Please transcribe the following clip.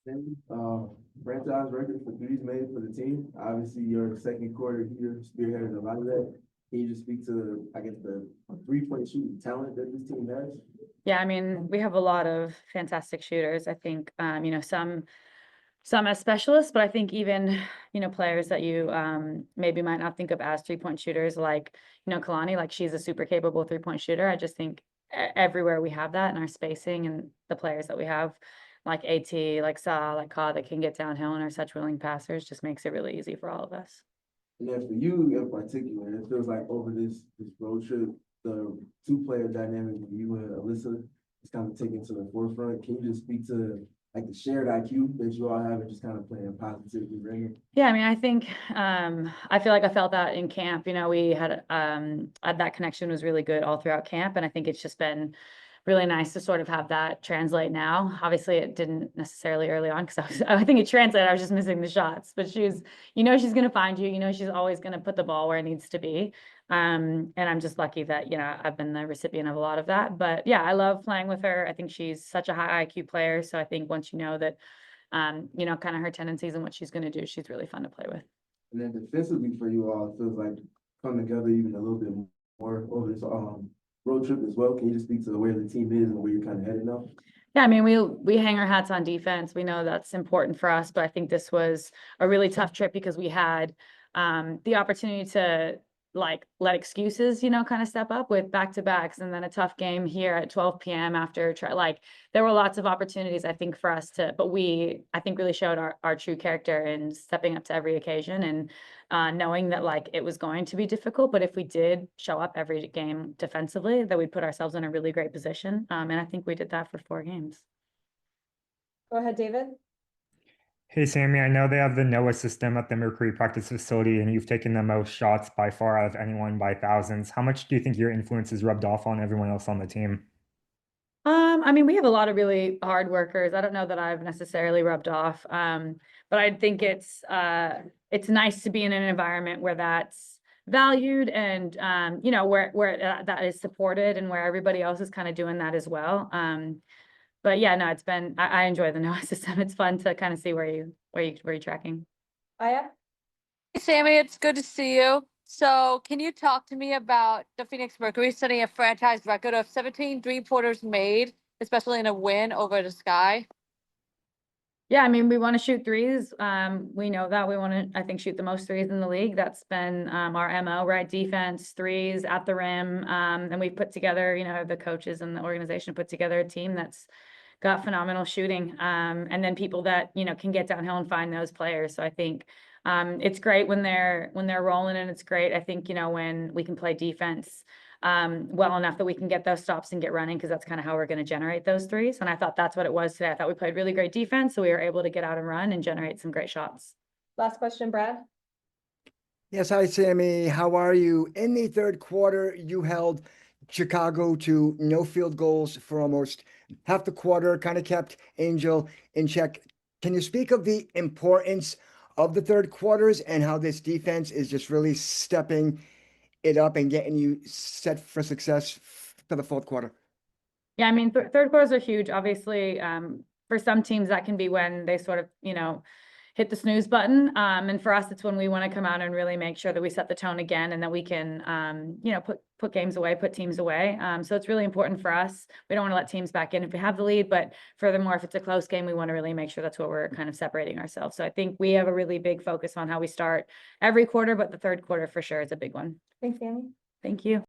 And, franchise record for threes made for the team. Obviously, your second quarter here spearheaded a lot of that. Can you just speak to, I guess, the 3-point shooting talent that this team has? Yeah, I mean, we have a lot of fantastic shooters. I think, some as specialists, but I think even, players that you maybe might not think of as 3-point shooters, like, Kalani, like she's a super capable 3-point shooter. I just think everywhere we have that in our spacing and the players that we have, like AT, like Sa, like Ka, that can get downhill and are such willing passers, just makes it really easy for all of us. And then for you in particular, it feels like over this road trip, the two-player dynamic with you and Alyssa is kind of taken to the forefront. Can you just speak to like the shared IQ that you all have and just kind of playing positively bringing? Yeah, I mean, I think I feel like I felt that in camp. We had that connection was really good all throughout camp, and I think it's just been really nice to sort of have that translate now. Obviously, it didn't necessarily early on because I think it translated. I was just missing the shots, but she's going to find you. She's always going to put the ball where it needs to be. And I'm just lucky that I've been the recipient of a lot of that. But yeah, I love playing with her. I think she's such a high IQ player. So I think once you know that, kind of her tendencies and what she's going to do, she's really fun to play with. And then defensively for you all, it feels like come together even a little bit more over this road trip as well. Can you just speak to where the team is and where you're kind of headed now? Yeah, I mean, we hang our hats on defense. We know that's important for us, but I think this was a really tough trip because we had the opportunity to like let excuses, kind of step up with back-to-backs and then a tough game here at 12 p.m. after like there were lots of opportunities, I think, for us to, but I think really showed our true character in stepping up to every occasion and knowing that like it was going to be difficult, but if we did show up every game defensively, that we'd put ourselves in a really great position. And I think we did that for 4 games. Go ahead, David. Hey, Sammy, I know they have the NOAA system at the Mercury practice facility, and you've taken the most shots by far out of anyone by thousands. How much do you think your influence has rubbed off on everyone else on the team? I mean, we have a lot of really hard workers. I don't know that I've necessarily rubbed off. But I think it's nice to be in an environment where that's valued and, where that is supported and where everybody else is kind of doing that as well. But yeah, no, I enjoy the NOAA system. It's fun to kind of see where you're tracking. Aya? Hey, Sammy, it's good to see you. So can you talk to me about the Phoenix Mercury setting a franchise record of 17 three-pointers made, especially in a win over the Sky? Yeah, I mean, we want to shoot threes. We know that we want to, I think, shoot the most threes in the league. That's been our MO, right? Defense, threes at the rim. And we've put together, the coaches and the organization put together a team that's got phenomenal shooting. And then people that, can get downhill and find those players. So I think it's great when they're rolling, and it's great, I think, when we can play defense well enough that we can get those stops and get running, because that's kind of how we're going to generate those threes. And I thought that's what it was today. I thought we played really great defense, so we were able to get out and run and generate some great shots. Last question, Brad. Yes, hi, Sammy. How are you? In the third quarter, you held Chicago to no field goals for almost half the quarter, kind of kept Angel in check. Can you speak of the importance of the third quarters and how this defense is just really stepping it up and getting you set for success for the fourth quarter? Yeah, I mean, third quarters are huge. Obviously, for some teams, that can be when they sort of, hit the snooze button. And for us, it's when we want to come out and really make sure that we set the tone again and that we can, put games away, put teams away. So it's really important for us. We don't want to let teams back in if we have the lead, but furthermore, if it's a close game, we want to really make sure that's what we're kind of separating ourselves. So I think we have a really big focus on how we start every quarter, but the third quarter for sure is a big one. Thanks, Sammy. Thank you.